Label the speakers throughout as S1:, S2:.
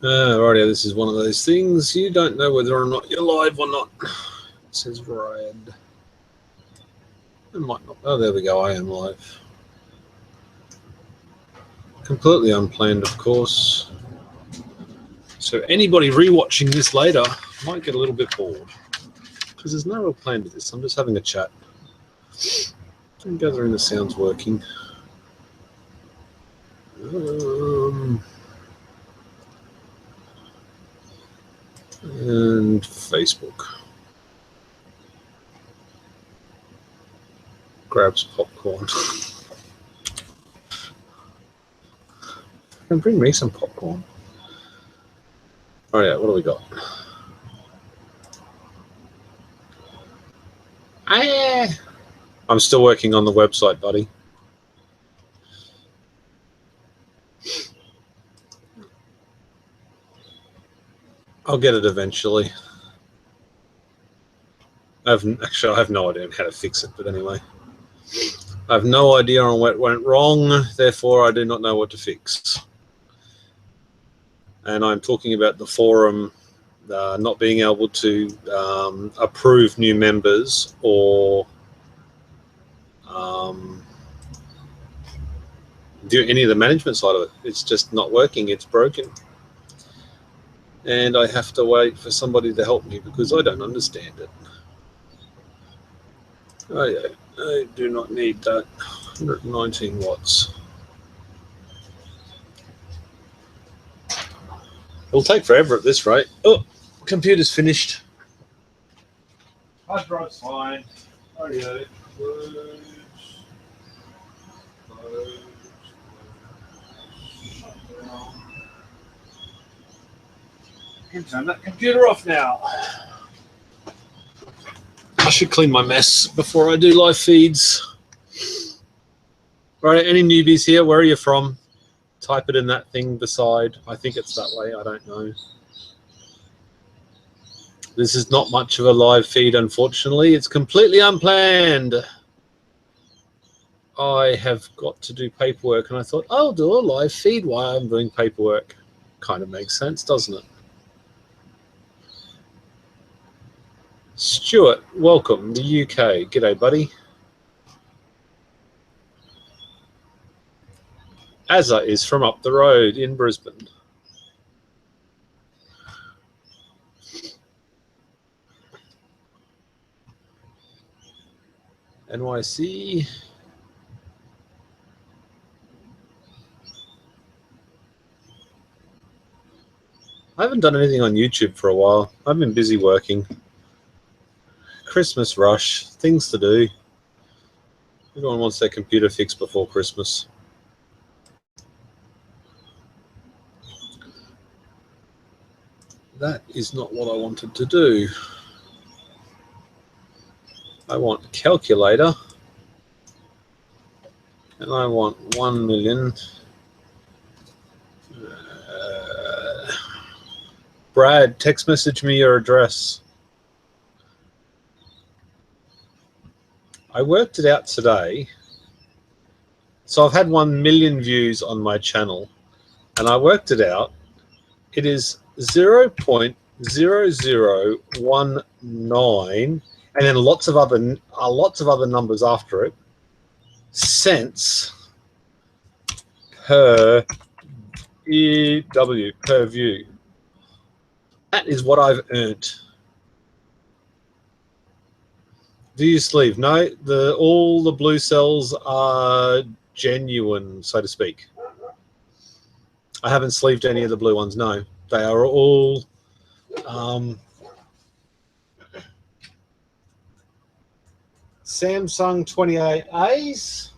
S1: Rightio, this is one of those things. You don't know whether or not you're live or not. It says red. It might not. Oh, there we go. I am live. Completely unplanned, of course. So anybody rewatching this later might get a little bit bored because there's no real plan to this. I'm just having a chat. I'm gathering the sound's working. And Facebook. Grabs popcorn. And bring me some popcorn. Oh yeah, what do we got? I'm still working on the website, buddy. I'll get it eventually. I have no idea how to fix it, but anyway. I have no idea on what went wrong, therefore I do not know what to fix. And I'm talking about the forum not being able to approve new members or do any of the management side of it. It's just not working. It's broken. And I have to wait for somebody to help me because I don't understand it. Oh yeah, I do not need that. 119 watts. It'll take forever at this rate. Oh, computer's finished. Hard drive's fine. Oh yeah. Close. Shut down. Can turn that computer off now. I should clean my mess before I do live feeds. Right, any newbies here? Where are you from? Type it in that thing beside. I think it's that way. I don't know. This is not much of a live feed, unfortunately. It's completely unplanned. I have got to do paperwork, and I thought, I'll do a live feed while I'm doing paperwork. Kind of makes sense, doesn't it? Stuart, welcome, the UK. G'day, buddy. Azza is from up the road in Brisbane. NYC. I haven't done anything on YouTube for a while. I've been busy working. Christmas rush, things to do. Everyone wants their computer fixed before Christmas. That is not what I wanted to do. I want calculator, and I want 1 million. Brad, text message me your address. I worked it out today. So I've had 1 million views on my channel, and I worked it out. It is 0.0019, and then lots of other numbers after it, cents per EW, per view. That is what I've earned. Do you sleeve? No, all the blue cells are genuine, so to speak. I haven't sleeved any of the blue ones, no. They are all Samsung 28As.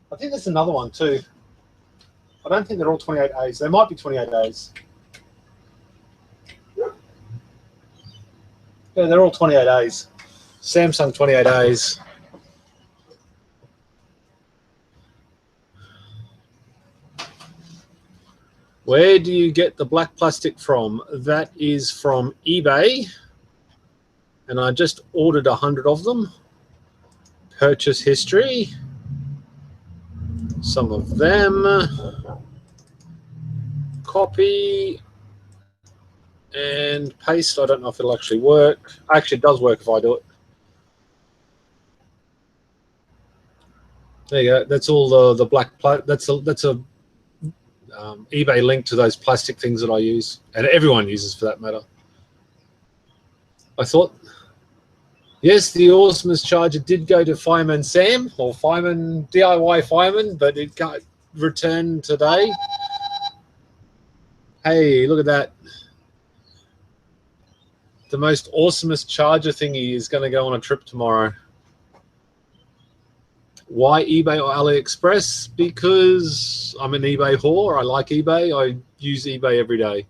S1: I think there's another one too. I don't think they're all 28As. They might be 28As. Yeah, they're all 28As. Samsung 28As. Where do you get the black plastic from? That is from eBay. And I just ordered 100 of them. Purchase history. Some of them. Copy. and paste. I don't know if it'll actually work. Actually, it does work if I do it. There you go. That's all the black. That's a eBay link to those plastic things that I use, and everyone uses for that matter. I thought, yes, the awesomest charger did go to Fireman Sam, or Fireman DIY Fireman, but it got returned today. Hey, look at that. The most awesomest charger thingy is going to go on a trip tomorrow. Why eBay or AliExpress? Because I'm an eBay whore. I like eBay. I use eBay every day.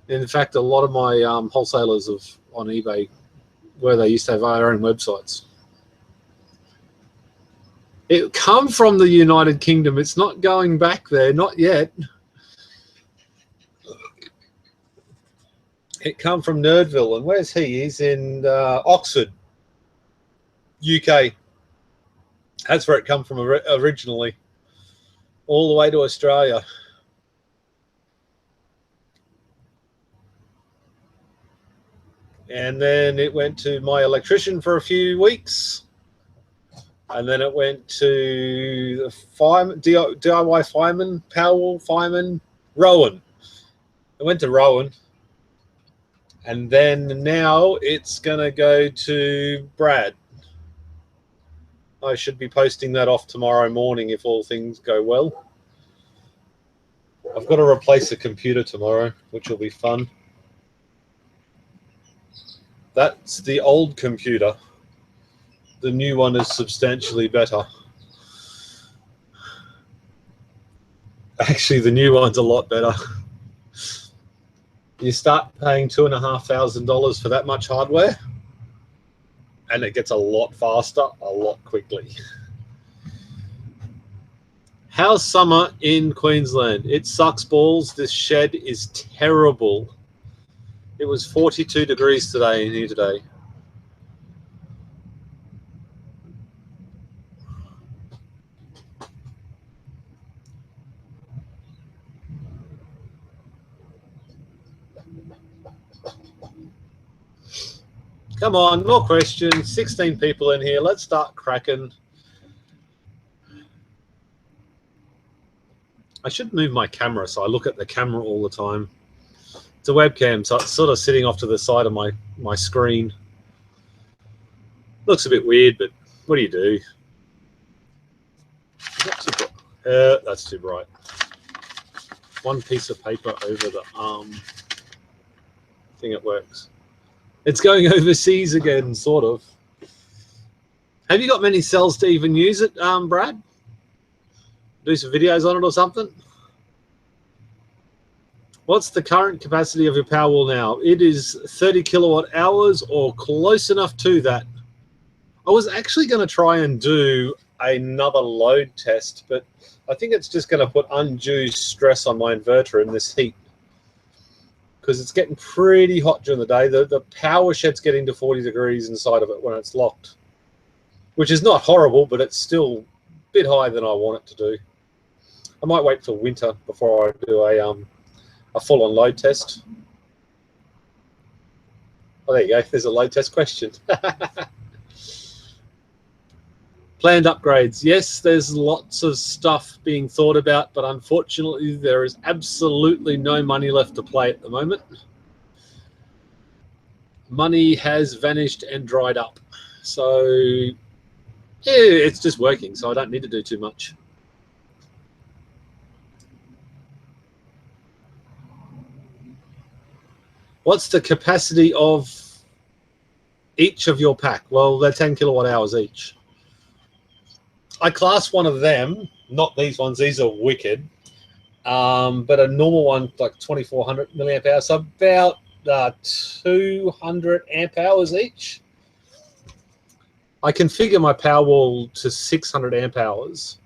S1: In fact, a lot of my wholesalers on eBay, where they used to have their own websites. It come from the United Kingdom. It's not going back there, not yet. It come from Nerdville. And where's he? He's in Oxford, UK. That's where it come from originally, all the way to Australia. And then it went to my electrician for a few weeks. And then it went to the fireman, DIY fireman, Powerwall fireman, Rowan. It went to Rowan. And then now it's going to go to Brad. I should be posting that off tomorrow morning if all things go well. I've got to replace the computer tomorrow, which will be fun. That's the old computer. The new one is substantially better. Actually, the new one's a lot better. You start paying $2,500 for that much hardware, and it gets a lot faster, a lot quickly. How's summer in Queensland? It sucks balls. This shed is terrible. It was 42 degrees today in here today. Come on, more questions. 16 people in here. Let's start cracking. I should move my camera so I look at the camera all the time. It's a webcam, so it's sort of sitting off to the side of my screen. Looks a bit weird, but what do you do? That's too bright. One piece of paper over the arm. I think it works. It's going overseas again, sort of. Have you got many cells to even use it, Brad? Do some videos on it or something? What's the current capacity of your Powerwall now? It is 30 kilowatt hours or close enough to that. I was actually going to try and do another load test, but I think it's just going to put undue stress on my inverter in this heat, because it's getting pretty hot during the day. The power shed's getting to 40 degrees inside of it when it's locked, which is not horrible, but it's still a bit higher than I want it to do. I might wait till winter before I do a full-on load test. Oh, there you go. There's a load test question. Planned upgrades. Yes, there's lots of stuff being thought about, but unfortunately there is absolutely no money left to play at the moment. Money has vanished and dried up. So, yeah, it's just working, so I don't need to do too much. What's the capacity of each of your pack? Well, they're 10 kilowatt hours each. I class one of them, not these ones, these are wicked, but a normal one, like 2400 milliamp hours, so about 200 amp hours each. I configure my Powerwall to 600 amp hours,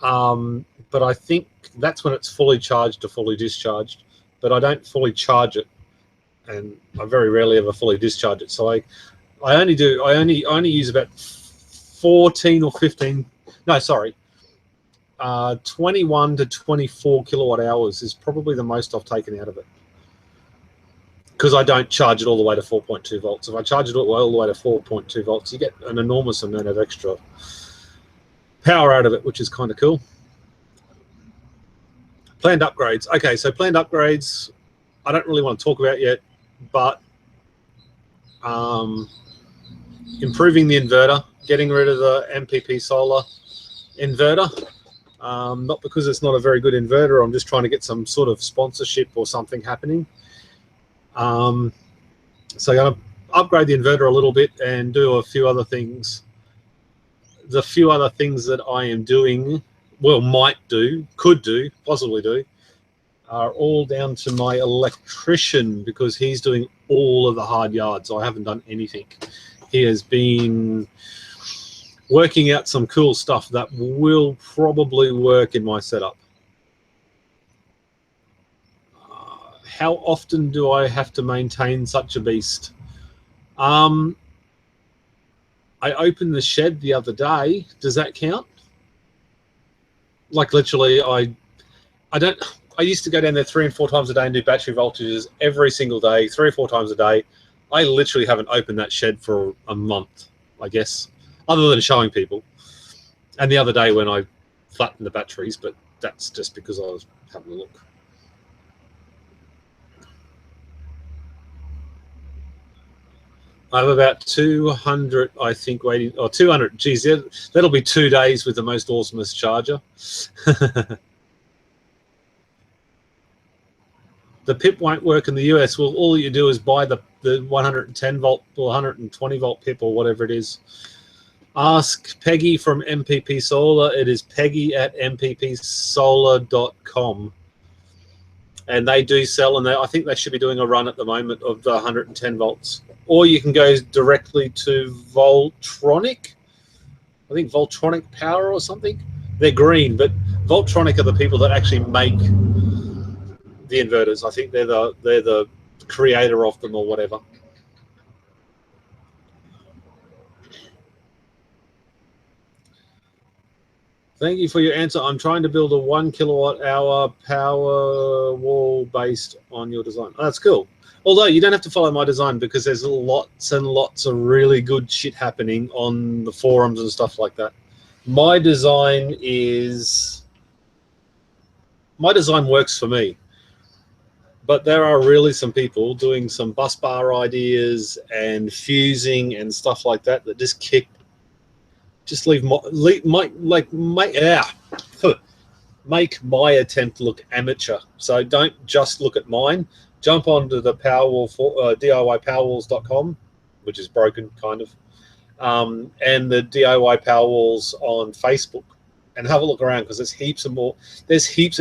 S1: but I think that's when it's fully charged or fully discharged, but I don't fully charge it, and I very rarely ever fully discharge it. So I only use about 14 or 15, no, sorry, 21 to 24 kilowatt hours is probably the most I've taken out of it. because I don't charge it all the way to 4.2 volts. If I charge it all the way to 4.2 volts, you get an enormous amount of extra power out of it, which is kind of cool. Planned upgrades. Okay, so planned upgrades, I don't really want to talk about yet, but improving the inverter, getting rid of the MPP solar inverter. Not because it's not a very good inverter, I'm just trying to get some sort of sponsorship or something happening. So I'm going to upgrade the inverter a little bit and do a few other things. The few other things that I am doing, well, might do, could do, possibly do, are all down to my electrician, because he's doing all of the hard yards. I haven't done anything. He has been working out some cool stuff that will probably work in my setup. How often do I have to maintain such a beast? I opened the shed the other day. Does that count? Like literally, I used to go down there 3 and 4 times a day and do battery voltages every single day, 3 or 4 times a day. I literally haven't opened that shed for a month, I guess, other than showing people. And the other day when I flattened the batteries, but that's just because I was having a look. I have about 200, I think, waiting, or 200. Geez, that'll be 2 days with the most awesomest charger. The PIP won't work in the US. Well, all you do is buy the 110 volt or 120 volt PIP or whatever it is. Ask Peggy from MPP Solar. It is peggy@mppsolar.com. And they do sell, and I think they should be doing a run at the moment of the 110 volts. Or you can go directly to Voltronic. I think Voltronic Power or something. They're green, but Voltronic are the people that actually make the inverters. I think they're the creator of them or whatever. Thank you for your answer. I'm trying to build a 1 kilowatt-hour power wall based on your design. Oh, that's cool. Although you don't have to follow my design, because there's lots and lots of really good shit happening on the forums and stuff like that. My design works for me. But there are really some people doing some bus bar ideas and fusing and stuff like that that make my attempt look amateur. So don't just look at mine. Jump onto the Powerwall DIYpowerwalls.com, which is broken kind of, and the DIY Powerwalls on Facebook, and have a look around, because there's heaps and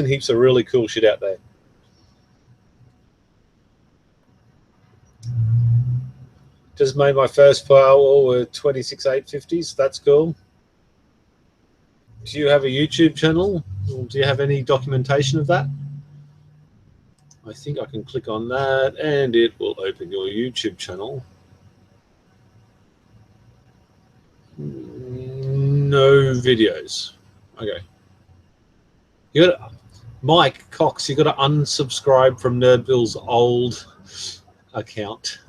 S1: heaps of really cool shit out there. Just made my first Powerwall with 26850s. That's cool. Do you have a YouTube channel? Or do you have any documentation of that? I think I can click on that and it will open your YouTube channel. No videos. Okay. Mike Cox, you got to unsubscribe from Nerdville's old account.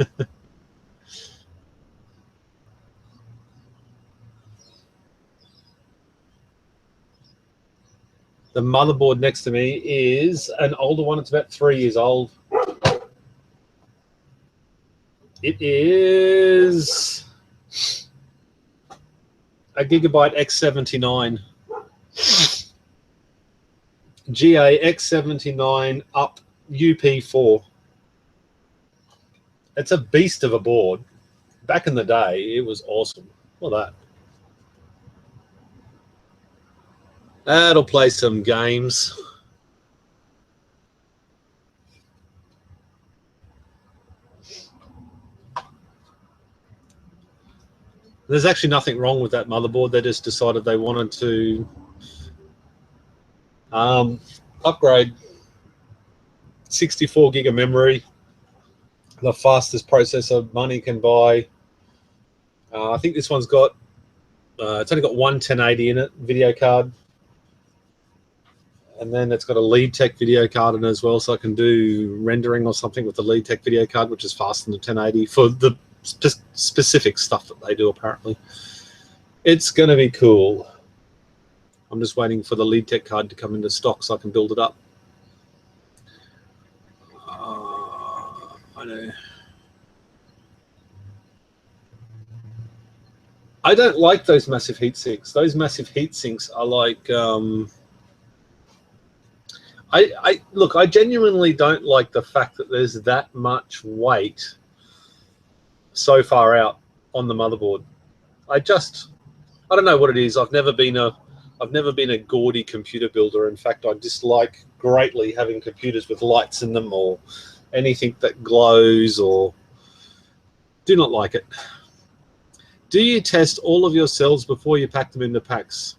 S1: The motherboard next to me is an older one. It's about 3 years old. It is a Gigabyte X79. GA X79 up UP4. It's a beast of a board. Back in the day, it was awesome. Look at that. That'll play some games. There's actually nothing wrong with that motherboard. They just decided they wanted to upgrade 64 gig of memory, the fastest processor money can buy. I think this one's got, it's only got one 1080 in it, video card. And then it's got a lead tech video card in it as well, so I can do rendering or something with the lead tech video card, which is faster than the 1080 for the specific stuff that they do apparently. It's going to be cool. I'm just waiting for the lead tech card to come into stock so I can build it up. I know. I don't like those massive heat sinks. Those massive heat sinks are like... look, I genuinely don't like the fact that there's that much weight so far out on the motherboard. I don't know what it is. I've never been a gaudy computer builder. In fact, I dislike greatly having computers with lights in them or anything that glows, or do not like it. Do you test all of your cells before you pack them into packs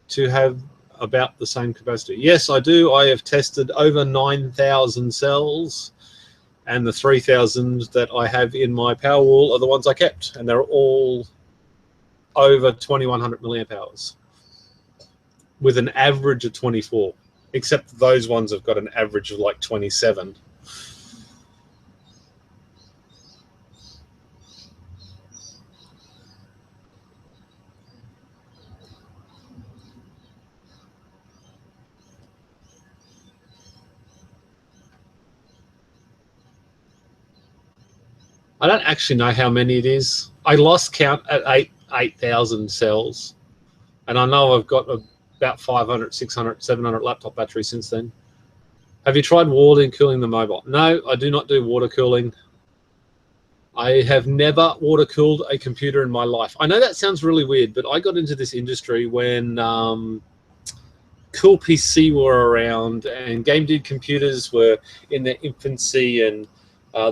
S1: to have about the same capacity? Yes, I do. I have tested over 9,000 cells, and the 3,000 that I have in my Powerwall are the ones I kept, and they're all over 2,100 milliamp hours with an average of 24, except those ones have got an average of like 27. I don't actually know how many it is. I lost count at 8,000 cells, and I know I've got about 500, 600, 700 laptop batteries since then. Have you tried water cooling the mobile? No, I do not do water cooling. I have never water cooled a computer in my life. I know that sounds really weird, but I got into this industry when Cool PC were around and Game Dude computers were in their infancy, and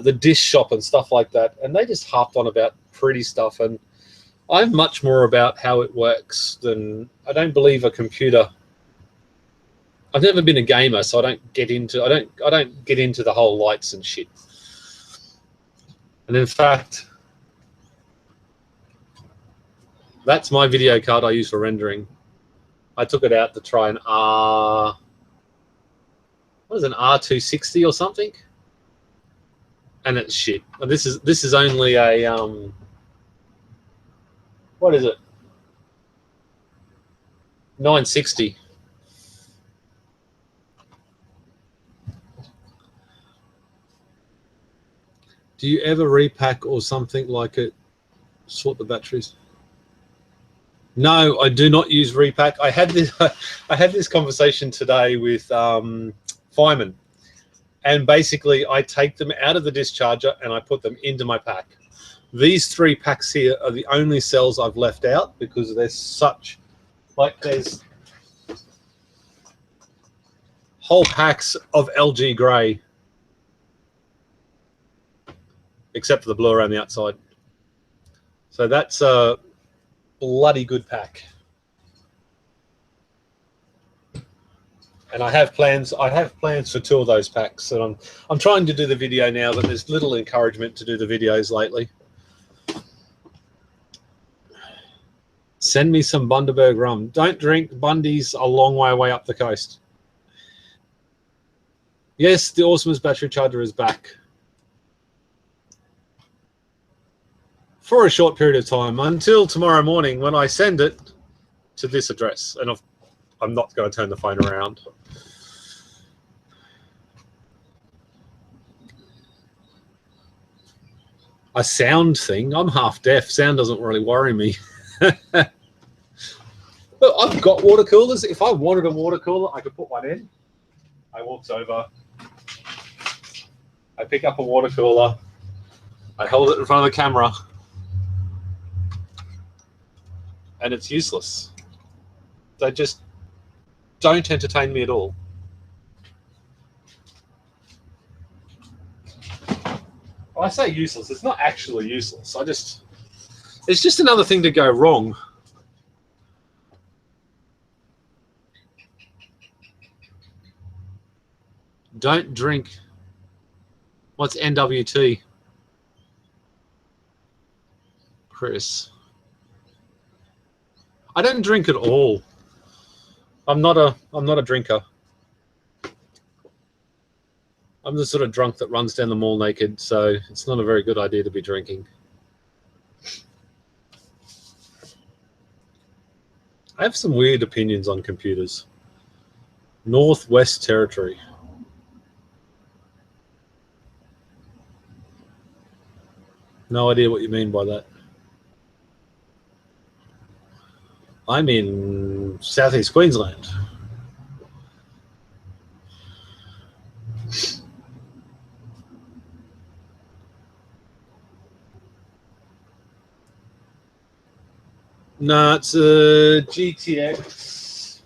S1: the dish shop and stuff like that, and they just harped on about pretty stuff, and I'm much more about how it works than... I don't believe a computer... I've never been a gamer, so I don't get into the whole lights and shit. And in fact, that's my video card I use for rendering. I took it out to try an what is an R260 or something? And it's shit. This is only a what is it? 960. Do you ever repack or something like it? Sort the batteries? No, I do not use repack. I had this conversation today with Fireman. And basically, I take them out of the discharger and I put them into my pack. These 3 packs here are the only cells I've left out because there's such, like there's whole packs of LG grey, except for the blue around the outside. So that's a bloody good pack. And I have plans for 2 of those packs, and I'm trying to do the video now, but there's little encouragement to do the videos lately. Send me some Bundaberg rum. Don't drink. Bundy's a long way up the coast. Yes, the Awesomest battery charger is back. For a short period of time, until tomorrow morning when I send it to this address. And I'm not going to turn the phone around. A sound thing? I'm half deaf. Sound doesn't really worry me. But I've got water coolers. If I wanted a water cooler, I could put one in. I walked over. I pick up a water cooler. I hold it in front of the camera. And it's useless. They just don't entertain me at all. Well, I say useless. It's not actually useless. It's just another thing to go wrong. Don't drink. What's NWT? Chris. I don't drink at all. I'm not a drinker. I'm the sort of drunk that runs down the mall naked, so it's not a very good idea to be drinking. I have some weird opinions on computers. Northwest Territory. No idea what you mean by that. I'm in Southeast Queensland. No, it's a GTX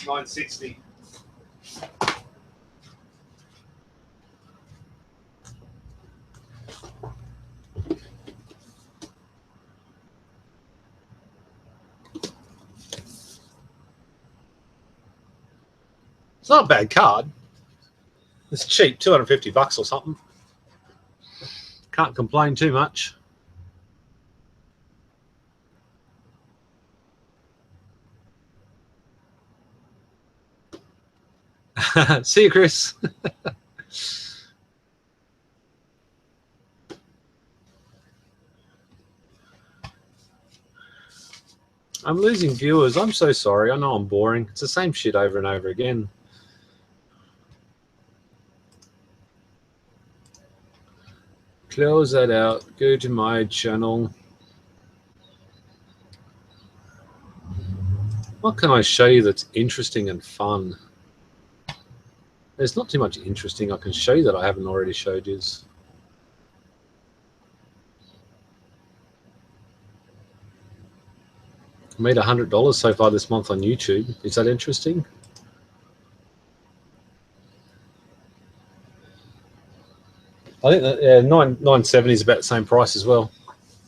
S1: 960. It's not a bad card. It's cheap, 250 bucks or something. Can't complain too much. See you, Chris. I'm losing viewers. I'm so sorry. I know I'm boring. It's the same shit over and over again. Close that out. Go to my channel. What can I show you that's interesting and fun? There's not too much interesting I can show you that I haven't already showed you. I made $100 so far this month on YouTube. Is that interesting? I think that 970 is about the same price as well.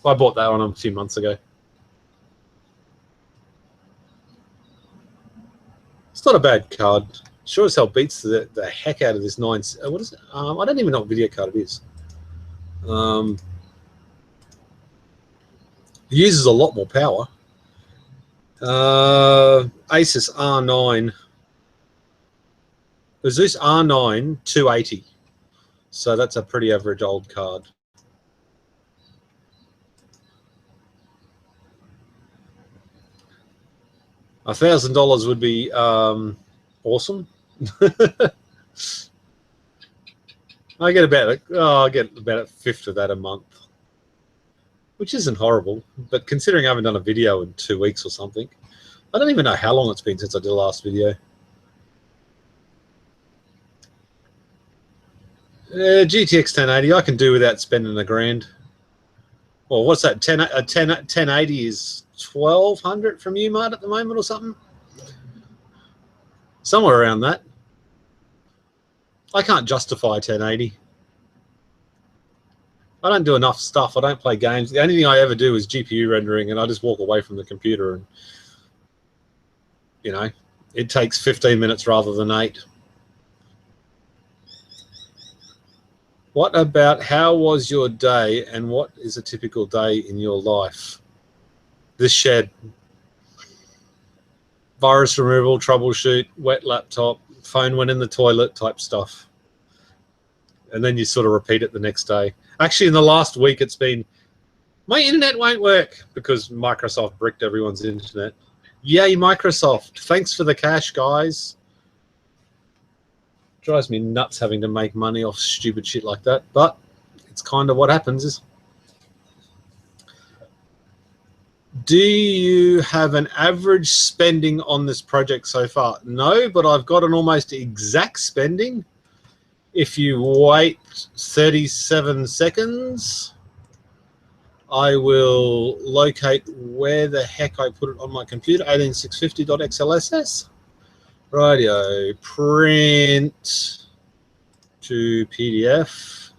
S1: I bought that one a few months ago. It's not a bad card. Sure as hell beats the heck out of this what is it? I don't even know what video card it is. It uses a lot more power. Asus R9. Asus R9 280. So that's a pretty average old card. $1,000 would be awesome. I get about a fifth of that a month, which isn't horrible. But considering I haven't done a video in 2 weeks or something, I don't even know how long it's been since I did the last video. GTX 1080, I can do without spending $1,000. Well, what's that? 1080 is 1,200 from UMart at the moment or something. Somewhere around that. I can't justify 1080. I don't do enough stuff. I don't play games. The only thing I ever do is GPU rendering, and I just walk away from the computer, and you know, it takes 15 minutes rather than 8. What about how was your day, and what is a typical day in your life? This shed. Virus removal, troubleshoot, wet laptop, phone went in the toilet type stuff. And then you sort of repeat it the next day. Actually, in the last week, it's been, my internet won't work because Microsoft bricked everyone's internet. Yay, Microsoft. Thanks for the cash, guys. Drives me nuts having to make money off stupid shit like that, but it's kind of what happens. Do you have an average spending on this project so far? No, but I've got an almost exact spending. If you wait 37 seconds, I will locate where the heck I put it on my computer, 18650.xlss. Rightio, print to PDF.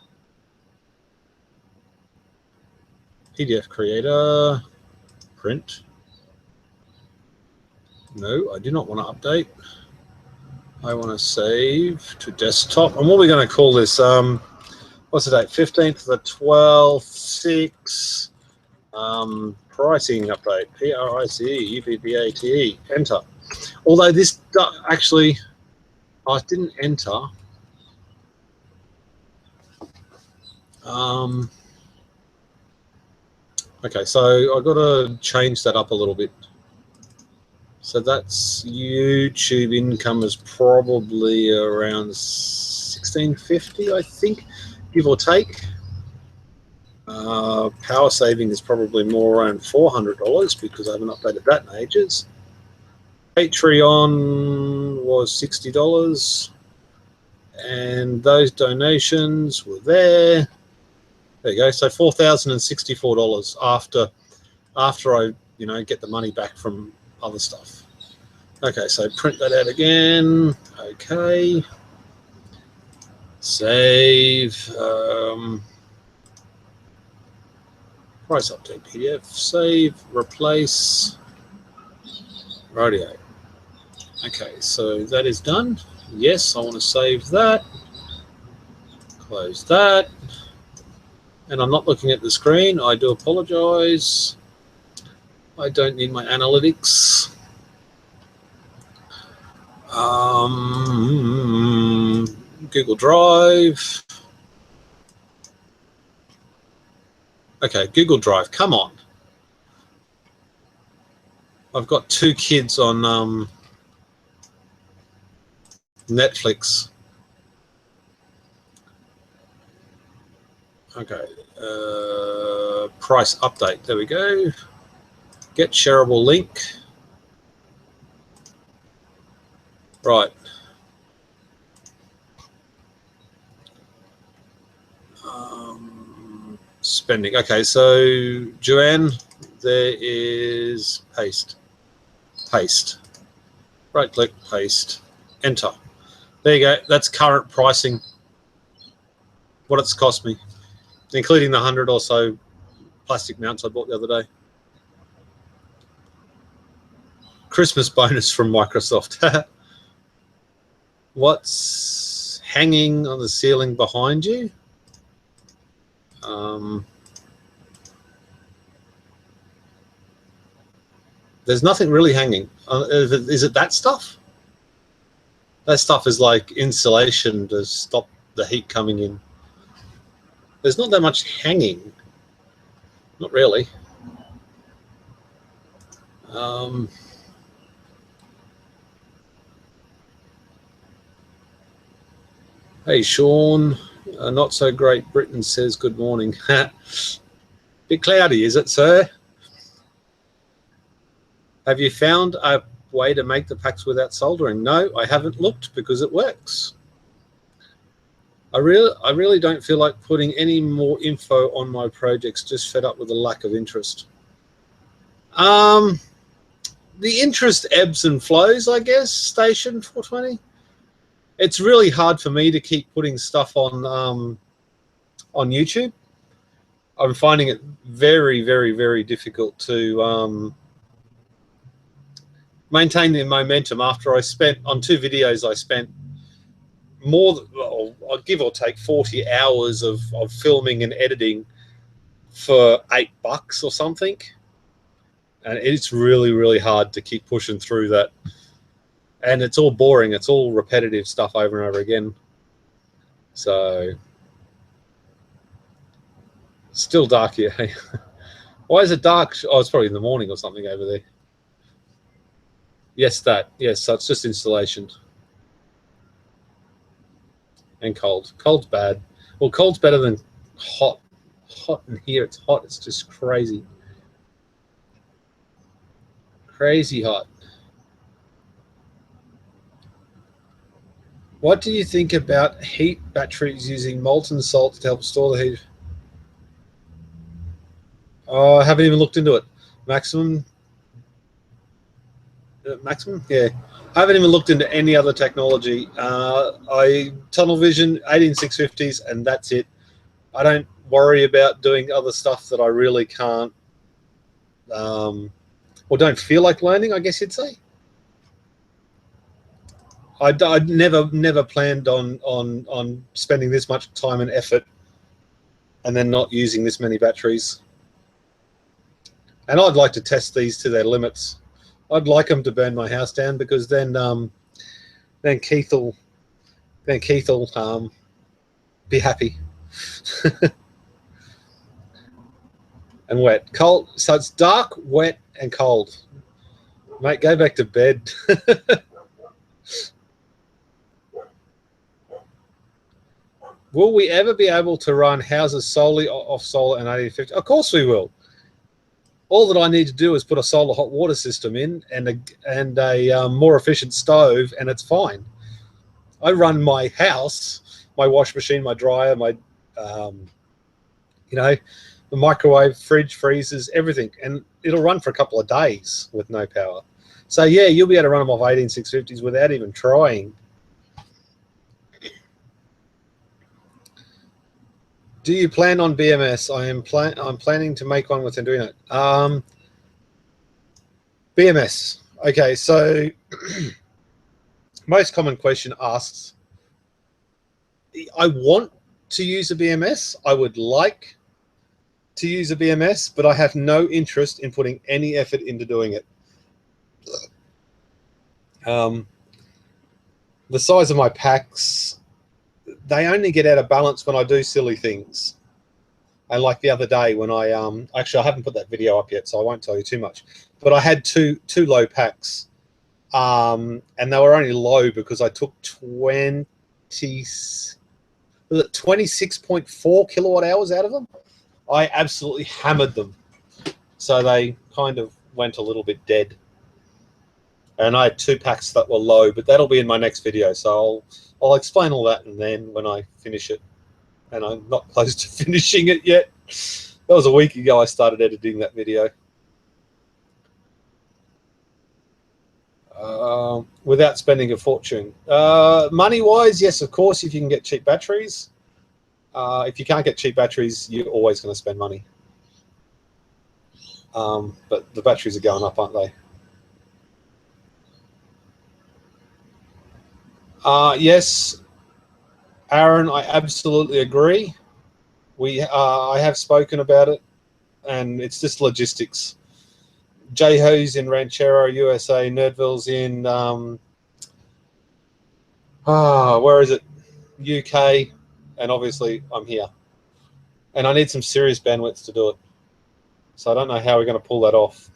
S1: PDF creator, print. No, I do not want to update. I want to save to desktop. And what are we going to call this? What's the date? 15th of the 12th, 6. Pricing update. PRICE, UPPATE. Enter. Although this actually, I didn't enter. Okay, so I got to change that up a little bit. So that's YouTube income is probably around 1650, I think, give or take. Power saving is probably more around $400 because I haven't updated that in ages. Patreon was $60, and those donations were there. There you go. So $4,064 after I get the money back from other stuff. Okay, so print that out again. Okay. Save. Price update PDF. Save. Replace. Radio. Okay, so that is done. Yes, I want to save that. Close that. And I'm not looking at the screen. I do apologize. I don't need my analytics. Google Drive. Okay, Google Drive, come on. I've got 2 kids on Netflix. Okay, price update, there we go. Get shareable link. Right. Spending. Okay, so Joanne, there is paste. Paste. Right click, paste, enter. There you go. That's current pricing. What it's cost me, including the 100 or so plastic mounts I bought the other day. Christmas bonus from Microsoft. What's hanging on the ceiling behind you? There's nothing really hanging. Is it that stuff? That stuff is like insulation to stop the heat coming in. There's not that much hanging. Not really. Hey, Sean. Not so great Britain says good morning. Bit cloudy, is it, sir? Have you found a way to make the packs without soldering? No, I haven't looked because it works. I really don't feel like putting any more info on my projects, just fed up with the lack of interest. The interest ebbs and flows, I guess, Station 420. It's really hard for me to keep putting stuff on YouTube. I'm finding it very, very, very difficult to maintain the momentum after I spent, on 2 videos, I spent more, I'll give or take 40 hours of filming and editing for $8 or something. And it's really, really hard to keep pushing through that. And it's all boring. It's all repetitive stuff over and over again. So, still dark here. Why is it dark? Oh, it's probably in the morning or something over there. Yes, that. Yes, so it's just installation. And cold. Cold's bad. Well, cold's better than hot. Hot in here. It's hot. It's just crazy. Crazy hot. What do you think about heat batteries using molten salt to help store the heat? Oh, I haven't even looked into it. Maximum? Yeah. I haven't even looked into any other technology. I tunnel vision 18650s and that's it. I don't worry about doing other stuff that I really can't or don't feel like learning, I guess you'd say. I'd never planned on spending this much time and effort and then not using this many batteries. And I'd like to test these to their limits. I'd like them to burn my house down because then Keith will be happy. and wet. Cold. So it's dark, wet, and cold. Mate, go back to bed. Will we ever be able to run houses solely off solar and 1850? Of course we will. All that I need to do is put a solar hot water system in and a more efficient stove, and it's fine. I run my house, my wash machine, my dryer, my, you know, the microwave, fridge, freezers, everything, and it'll run for a couple of days with no power. So yeah, you'll be able to run them off 18650s without even trying. Do you plan on BMS? I'm planning to make one with Arduino. BMS. Okay, so most common question asks, I want to use a BMS. I would like to use a BMS, but I have no interest in putting any effort into doing it. The size of my packs, they only get out of balance when I do silly things. And like the other day when I actually I haven't put that video up yet, so I won't tell you too much. But I had two low packs, and they were only low because I took 26.4 kilowatt hours out of them. I absolutely hammered them, so they kind of went a little bit dead. And I had 2 packs that were low, but that'll be in my next video, so I'll explain all that and then when I finish it. And I'm not close to finishing it yet. That was a week ago I started editing that video. Without spending a fortune. Money-wise, yes, of course, if you can get cheap batteries. If you can't get cheap batteries, you're always going to spend money. But the batteries are going up, aren't they? Yes, Aaron, I absolutely agree. I have spoken about it, and it's just logistics. J-Ho's in Ranchero, USA. Nerdville's in, where is it? UK, and obviously I'm here. And I need some serious bandwidth to do it. So I don't know how we're going to pull that off.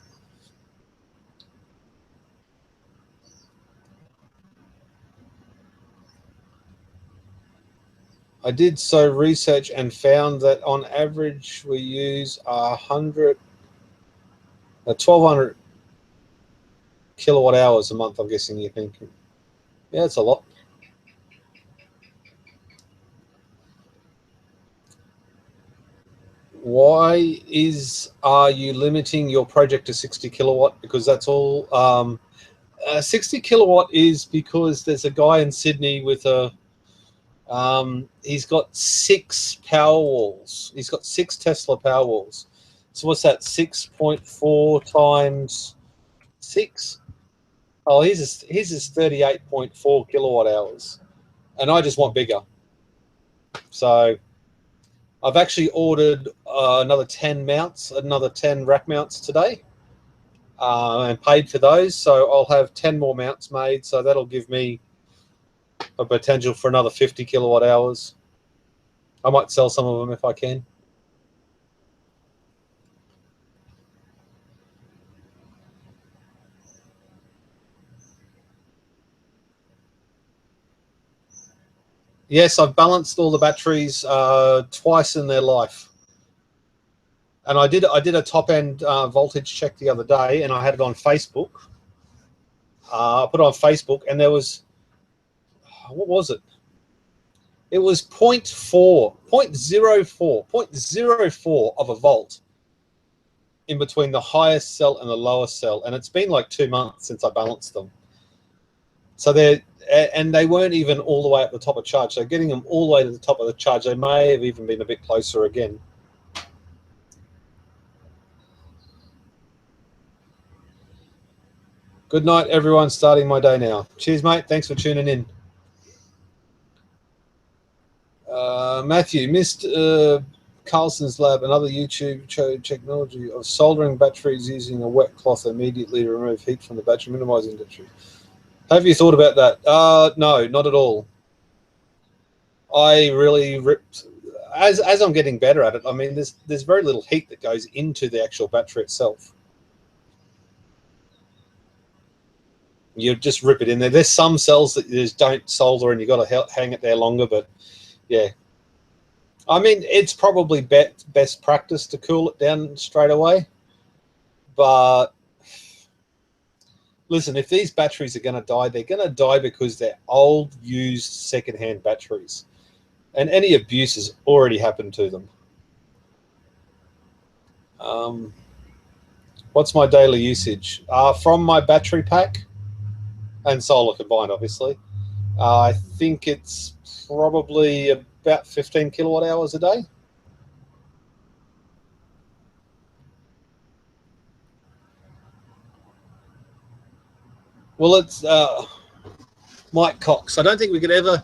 S1: I did so research and found that on average we use 1,200 kilowatt hours a month. I'm guessing you're thinking, yeah, it's a lot. Why are you limiting your project to 60 kilowatt? Because that's all. 60 kilowatt is because there's a guy in Sydney with a. He's got 6 Powerwalls. He's got 6 Tesla Powerwalls. So what's that? 6.4 times 6? Oh, his is 38.4 kilowatt hours, and I just want bigger. So I've actually ordered another 10 mounts, another 10 rack mounts today, and paid for those. So I'll have 10 more mounts made. So that'll give me a potential for another 50 kilowatt hours. I might sell some of them if I can. Yes, I've balanced all the batteries twice in their life. And I did a top end voltage check the other day, and I had it on Facebook. I put it on Facebook, and there was, what was it? It was 0.04 of a volt in between the highest cell and the lowest cell, and it's been like 2 months since I balanced them. So they weren't even all the way at the top of charge. So getting them all the way to the top of the charge, they may have even been a bit closer again. Good night, everyone. Starting my day now. Cheers, mate. Thanks for tuning in. Matthew, missed Carlson's lab, another YouTube showed technology of soldering batteries using a wet cloth immediately to remove heat from the battery, minimizing battery. Have you thought about that? No, not at all. I really ripped as I'm getting better at it, I mean, there's very little heat that goes into the actual battery itself. You just rip it in there. There's some cells that you just don't solder and you got to hang it there longer, but yeah. I mean, it's probably best practice to cool it down straight away. But listen, if these batteries are going to die, they're going to die because they're old, used, secondhand batteries. And any abuse has already happened to them. What's my daily usage? From my battery pack and solar combined, obviously. I think it's probably about 15 kilowatt hours a day. Well, it's Mike Cox. I don't think we could ever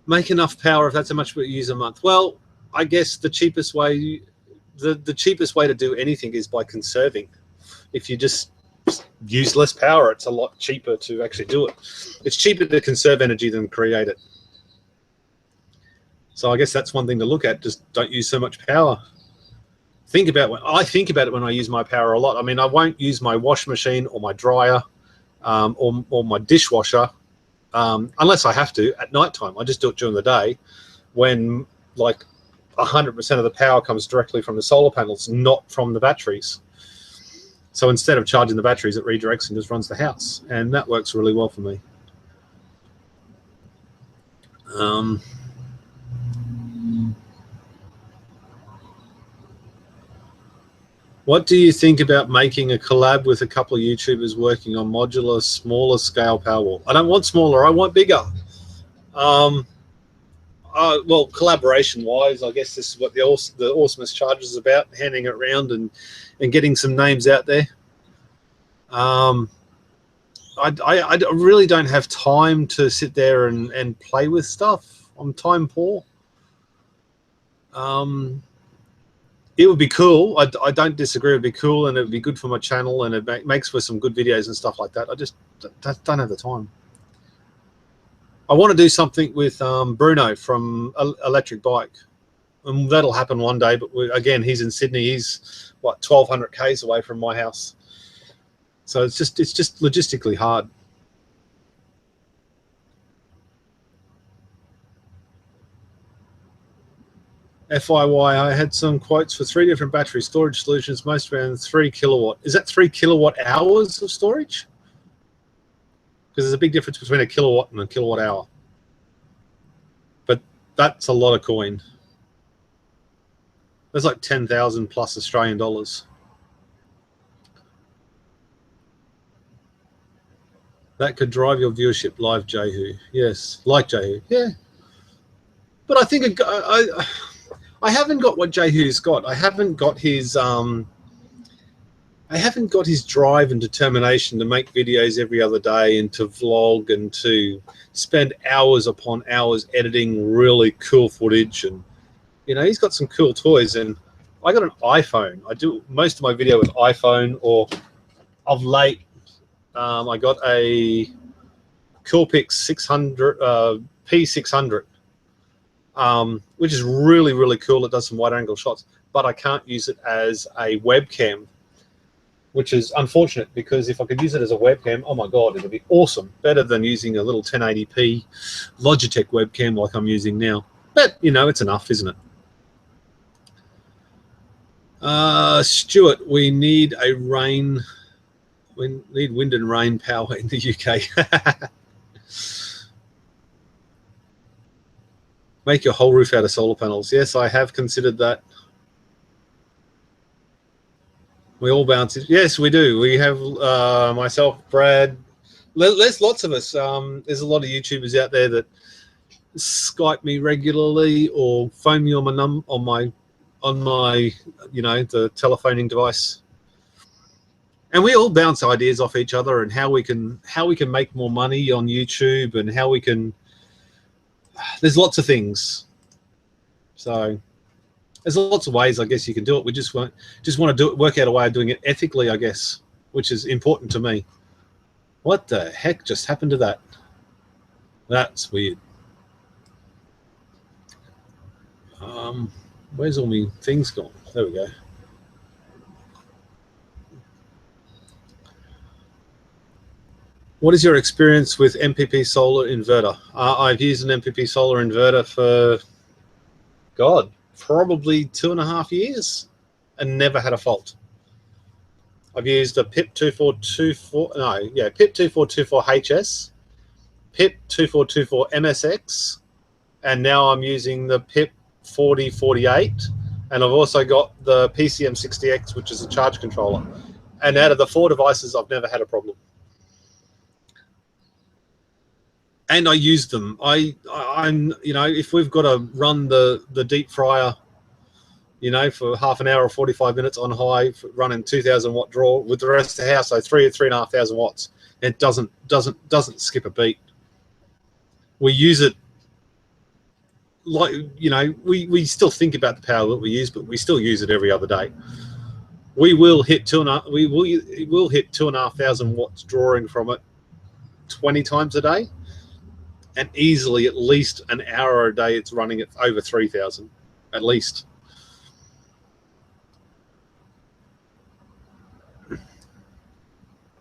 S1: make enough power if that's how much we use a month. Well, I guess the cheapest way, the cheapest way to do anything is by conserving. If you just use less power, it's a lot cheaper to actually do it. It's cheaper to conserve energy than create it. So I guess that's one thing to look at. Just don't use so much power. Think about it when I use my power a lot. I mean, I won't use my wash machine or my dryer or my dishwasher unless I have to at nighttime. I just do it during the day when like 100% of the power comes directly from the solar panels, not from the batteries. So instead of charging the batteries, it redirects and just runs the house, and that works really well for me. What do you think about making a collab with a couple of YouTubers working on modular, smaller scale Powerwall? I don't want smaller, I want bigger. Well, collaboration-wise, I guess this is what the Awesomest Charger is about, handing it around and getting some names out there. I really don't have time to sit there and play with stuff. I'm time poor. It would be cool. I don't disagree. It would be cool, and it would be good for my channel, and it makes for some good videos and stuff like that. I just don't have the time. I want to do something with Bruno from Electric Bike, and that'll happen one day. But again, he's in Sydney. He's what 1,200 k's away from my house, so it's just logistically hard. FYI, I had some quotes for 3 different battery storage solutions, most around 3 kilowatt. Is that 3 kilowatt hours of storage? Because there's a big difference between a kilowatt and a kilowatt hour. But that's a lot of coin. That's like 10,000 plus Australian dollars. That could drive your viewership live, Jehu. Yes, like Jehu. Yeah. But I think I haven't got what Jehu's got. I haven't got his drive and determination to make videos every other day and to vlog and to spend hours upon hours editing really cool footage. And you know, he's got some cool toys, and I got an iPhone. I do most of my video with iPhone, or of late I got a Coolpix 600 P600. Which is really, really cool. It does some wide angle shots, but I can't use it as a webcam, which is unfortunate, because if I could use it as a webcam, oh my God, it would be awesome. Better than using a little 1080p Logitech webcam like I'm using now. But, you know, it's enough, isn't it? Stuart, we need wind and rain power in the UK. Make your whole roof out of solar panels. Yes, I have considered that. We all bounce it. Yes, we do. We have myself, Brad. There's lots of us. There's a lot of YouTubers out there that Skype me regularly or phone me on my you know, the telephoning device. And we all bounce ideas off each other and how we can make more money on YouTube, and how we can. There's lots of things. So there's lots of ways, I guess, you can do it. We just want to do it, work out a way of doing it ethically, I guess, which is important to me. What the heck just happened to that? That's weird. Where's all my things gone? There we go. What is your experience with MPP solar inverter? I've used an MPP solar inverter for, God, probably 2.5 years and never had a fault. I've used a PIP 2424HS, PIP 2424 MSX, and now I'm using the PIP 4048, and I've also got the PCM60X, which is a charge controller. And out of the 4 devices, I've never had a problem. And I use them. I'm, you know, if we've got to run the deep fryer, you know, for half an hour or 45 minutes on high, running 2,000 watt draw with the rest of the house, so 3,500 watts, it doesn't skip a beat. We use it like, you know, we still think about the power that we use, but we still use it every other day. We will hit 2,500 watts drawing from it 20 times a day, and easily at least an hour a day it's running at over 3,000 at least.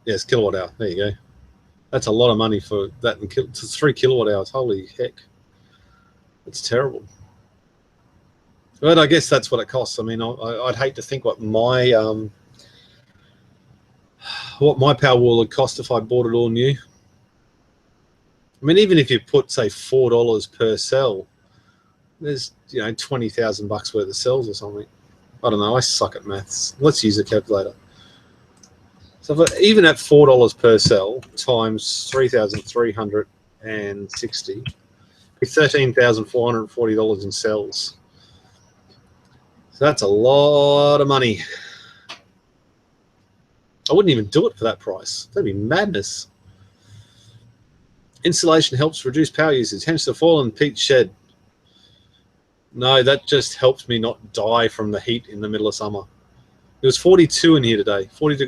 S1: Yes, kilowatt hour. There you go. That's a lot of money for that. To 3 kilowatt hours. Holy heck. It's terrible. But I guess that's what it costs. I mean, I'd hate to think what my Powerwall would cost if I bought it all new. I mean, even if you put, say, $4 per cell, there's, you know, 20,000 bucks worth of cells or something. I don't know. I suck at maths. Let's use a calculator. So even at $4 per cell times 3,360, it's $13,440 in cells. So that's a lot of money. I wouldn't even do it for that price. That'd be madness. Insulation helps reduce power usage, hence the fall in Pete's shed. No, that just helps me not die from the heat in the middle of summer. It was 42 in here today, 42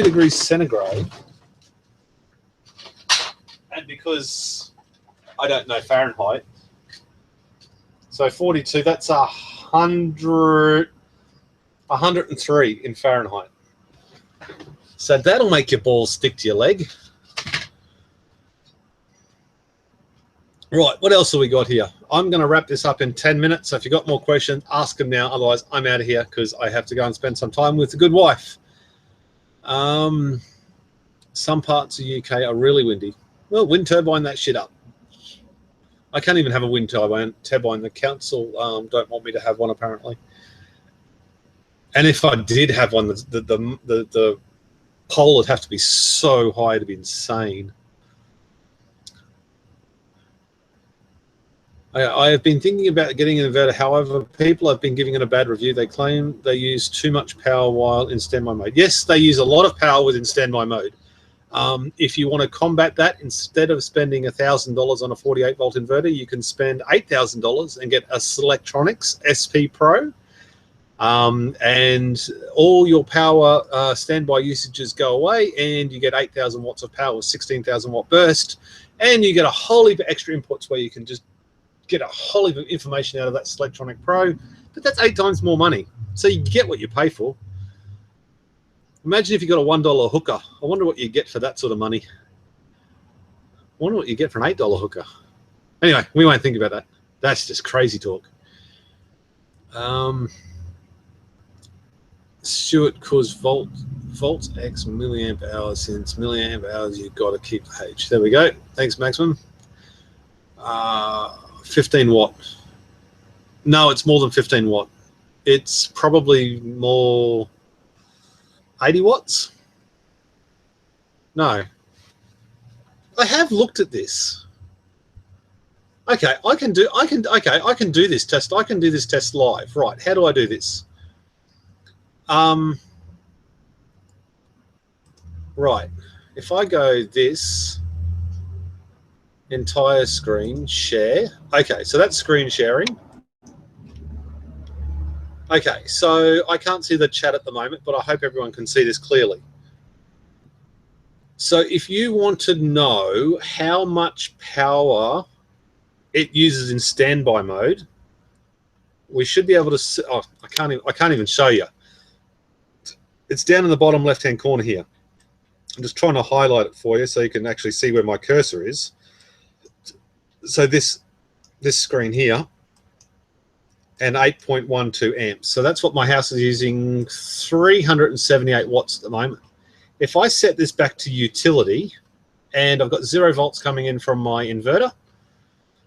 S1: degrees centigrade. And because I don't know Fahrenheit, so 42, that's 103 in Fahrenheit. So that'll make your balls stick to your leg. Right, what else have we got here? I'm going to wrap this up in 10 minutes. So if you've got more questions, ask them now. Otherwise, I'm out of here because I have to go and spend some time with the good wife. Some parts of the UK are really windy. Well, wind turbine that shit up. I can't even have a wind turbine. The council don't want me to have one, apparently. And if I did have one, the pole would have to be so high to be insane. I have been thinking about getting an inverter. However, people have been giving it a bad review. They claim they use too much power while in standby mode. Yes, they use a lot of power within standby mode. If you want to combat that, instead of spending $1,000 on a 48-volt inverter, you can spend $8,000 and get a Selectronics SP Pro. And all your power standby usages go away, and you get 8,000 watts of power with 16,000 watt burst, and you get a whole heap of extra inputs where you can just get a whole heap of information out of that Selectronic Pro, but that's 8 times more money. So you get what you pay for. Imagine if you got a $1 hooker. I wonder what you get for that sort of money. I wonder what you get for an $8 hooker. Anyway, we won't think about that. That's just crazy talk. Stuart, cause volts X milliamp hours, since milliamp hours you've got to keep the H. There we go. Thanks, Maximum. 15 watt. No, it's more than 15 watt. It's probably more 80 watts. No. I have looked at this. Okay, I can do this test. I can do this test live. Right. How do I do this? Right. If I go this entire screen share. Okay, so that's screen sharing. Okay, so I can't see the chat at the moment, but I hope everyone can see this clearly. So if you want to know how much power it uses in standby mode, we should be able to see, oh, I can't even show you. It's down in the bottom left-hand corner here. I'm just trying to highlight it for you so you can actually see where my cursor is. So this screen here, and 8.12 amps. So that's what my house is using, 378 watts at the moment. If I set this back to utility, and I've got 0 volts coming in from my inverter,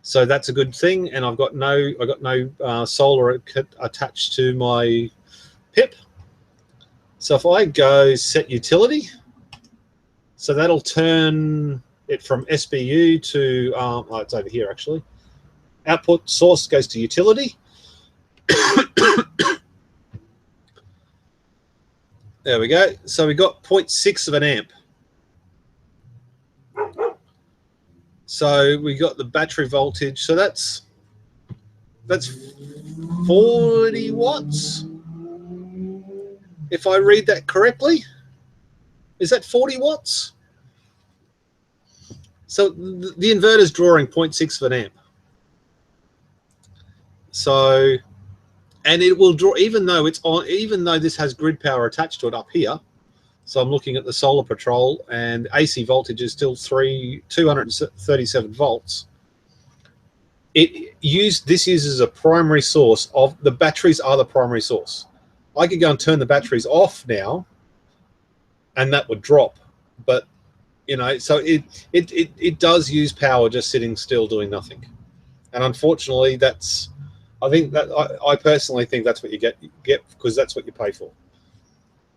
S1: so that's a good thing. And I've got no solar attached to my PIP. So if I go set utility, so that'll turn it from SBU to, oh, it's over here actually. Output source goes to utility. There we go. So we got 0.6 of an amp. So we got the battery voltage. So that's 40 watts. If I read that correctly, is that 40 watts? So the inverter's drawing 0.6 of an amp. So, and it will draw, even though this has grid power attached to it up here. So I'm looking at the solar patrol, and AC voltage is still 237 volts. This uses a primary source of the batteries are the primary source. I could go and turn the batteries off now, and that would drop. But you know, so it does use power just sitting still doing nothing. And unfortunately, I personally think that's what you get because that's what you pay for.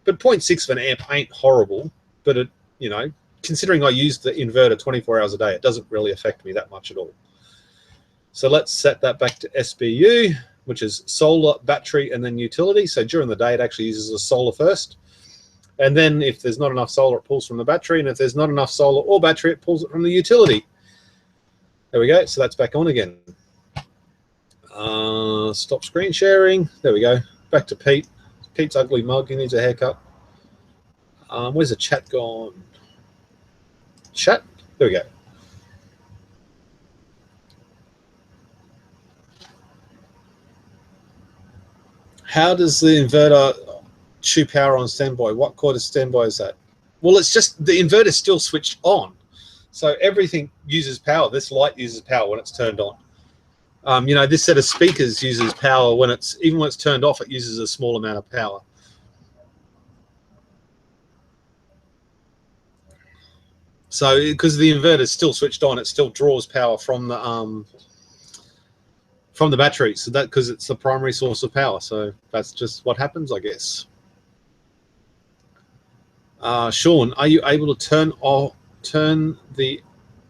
S1: But 0.6 of an amp ain't horrible, but it, you know, considering I use the inverter 24 hours a day, it doesn't really affect me that much at all. So let's set that back to SBU, which is solar, battery, and then utility. So during the day, it actually uses the solar first. And then if there's not enough solar, it pulls from the battery. And if there's not enough solar or battery, it pulls it from the utility. There we go. So that's back on again. Stop screen sharing. There we go. Back to Pete. Pete's ugly mug. He needs a haircut. Where's the chat gone? Chat? There we go. How does the inverter chew power on standby? What quarter standby is that? Well, it's just the inverter's still switched on. So everything uses power. This light uses power when it's turned on. You know, this set of speakers uses power when even when it's turned off, it uses a small amount of power. So because the inverter is still switched on, it still draws power from the battery. So that because it's the primary source of power. So that's just what happens, I guess. Sean, are you able to turn the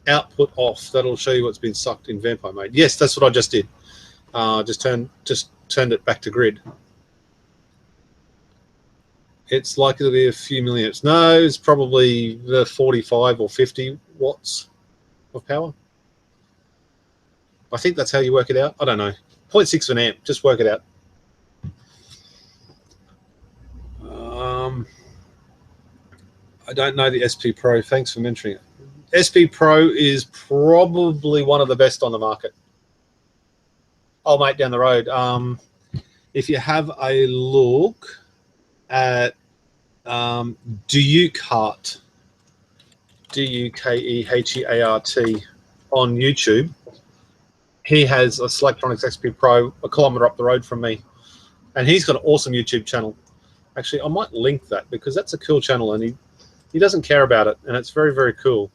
S1: output off? That'll show you what's been sucked in vampire mode. Yes, that's what I just did. Just turned it back to grid. It's likely to be a few milliamps. No, it's probably the 45 or 50 watts of power. I think that's how you work it out. I don't know. 0.6 of an amp. Just work it out. I don't know the SP Pro. Thanks for mentioning it. SP Pro is probably one of the best on the market. Oh, mate, down the road. If you have a look at Dukeheart, Dukeheart on YouTube, he has a Selectronics XP Pro a kilometre up the road from me, and he's got an awesome YouTube channel. Actually, I might link that because that's a cool channel, and he doesn't care about it, and it's very, very cool.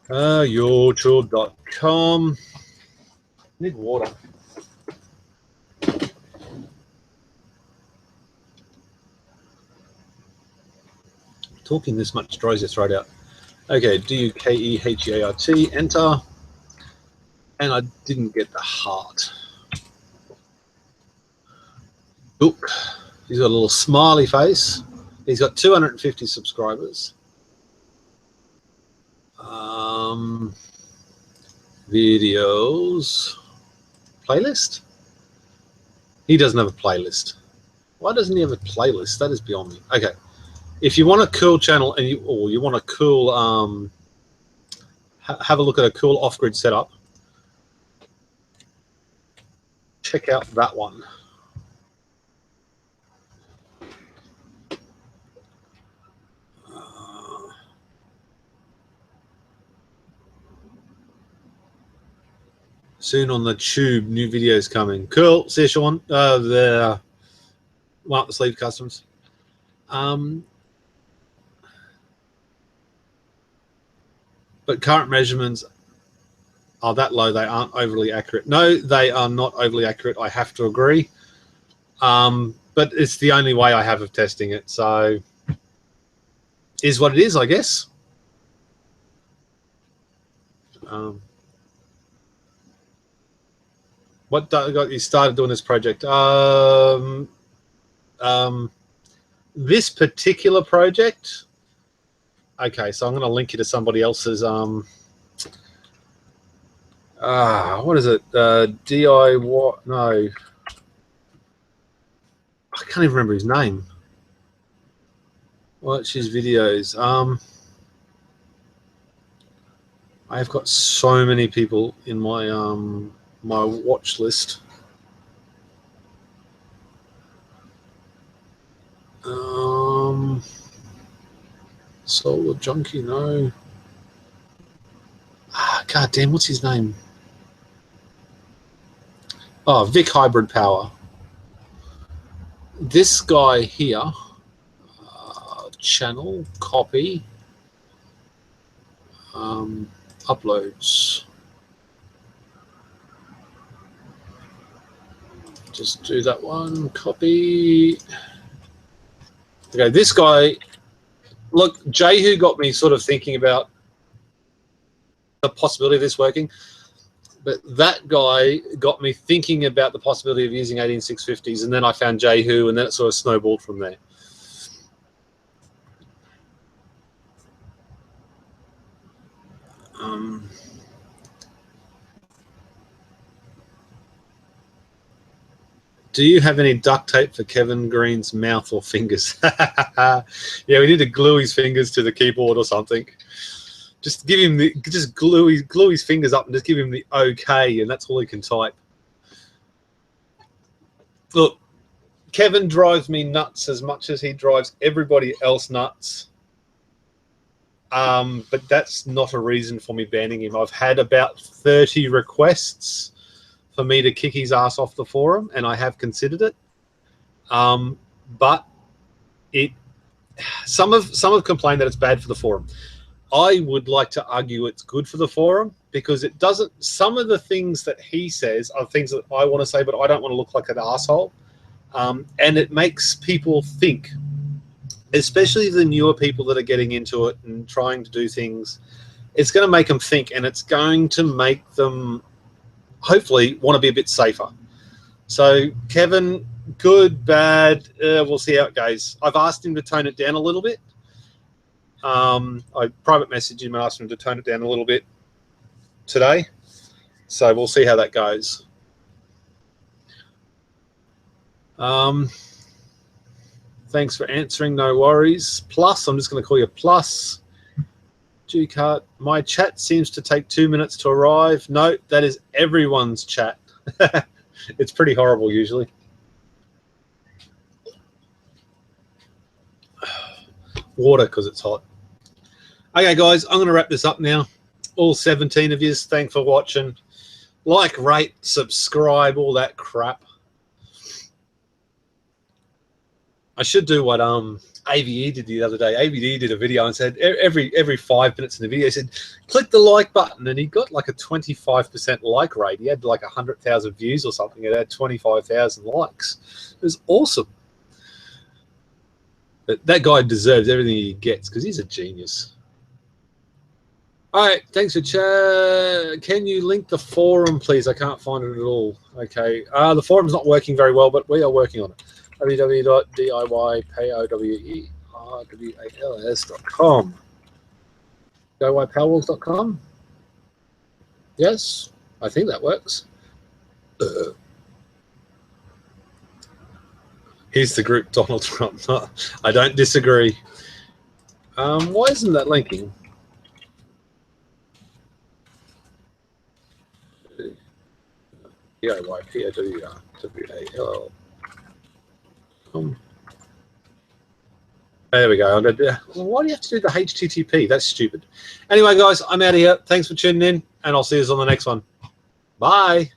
S1: Youtube.com. Need water. Talking this much dries your throat out. Okay, Dukeheart, enter. And I didn't get the heart. Look, he's got a little smiley face. He's got 250 subscribers. Videos. Playlist? He doesn't have a playlist. Why doesn't he have a playlist? That is beyond me. Okay. If you want a cool channel and you want a cool have a look at a cool off-grid setup, check out that one. Soon on the tube, new videos coming. Cool. See you, Sean. The Mark the Sleeve Customs. But current measurements are that low, they aren't overly accurate. No, they are not overly accurate. I have to agree. But it's the only way I have of testing it. So is what it is, I guess. What got you started doing this project? This particular project. Okay, so I'm going to link you to somebody else's. What is it? DIY? No, I can't even remember his name. Watch his videos. I've got so many people in my my watch list. Solar Junkie, no. God damn, what's his name? Oh, Vic Hybrid Power. This guy here, channel, copy, uploads. Just do that one, copy. Okay, this guy, look, Jehu got me sort of thinking about the possibility of this working, but that guy got me thinking about the possibility of using 18650s, and then I found Jehu, and then it sort of snowballed from there. Do you have any duct tape for Kevin Green's mouth or fingers? Yeah, we need to glue his fingers to the keyboard or something. Just give him the, just glue his fingers up and just give him the okay, and that's all he can type. Look, Kevin drives me nuts as much as he drives everybody else nuts. But that's not a reason for me banning him. I've had about 30 requests for me to kick his ass off the forum, and I have considered it. But some have complained that it's bad for the forum. I would like to argue it's good for the forum, because it doesn't. Some of the things that he says are things that I want to say, but I don't want to look like an asshole. And it makes people think, especially the newer people that are getting into it and trying to do things. It's going to make them think, and it's going to make them hopefully want to be a bit safer. So Kevin, good, bad, we'll see how it goes. I've asked him to tone it down a little bit. I private messaged him and asked him to tone it down a little bit today. So we'll see how that goes. Thanks for answering, no worries. Plus, I'm just going to call you Plus. G-Cart, my chat seems to take 2 minutes to arrive. No, that is everyone's chat. It's pretty horrible usually. Water because it's hot. Okay, guys, I'm going to wrap this up now. All 17 of you, thanks for watching. Like, rate, subscribe, all that crap. I should do what AVE did the other day. AVE did a video and said every 5 minutes in the video, he said, click the like button, and he got like a 25% like rate. He had like 100,000 views or something. It had 25,000 likes. It was awesome. But that guy deserves everything he gets because he's a genius. All right, thanks for chat. Can you link the forum, please? I can't find it at all. Okay, the forum's not working very well, but we are working on it. www.diypowerwalls.com. DIYpowerwalls.com. Yes, I think that works. Here's the group Donald Trump. I don't disagree. Why isn't that linking? P-O-Y-P-O-W-R-W-A-L-L. There we go. Well, why do you have to do the HTTP? That's stupid. Anyway, guys, I'm out of here. Thanks for tuning in, and I'll see you on the next one. Bye.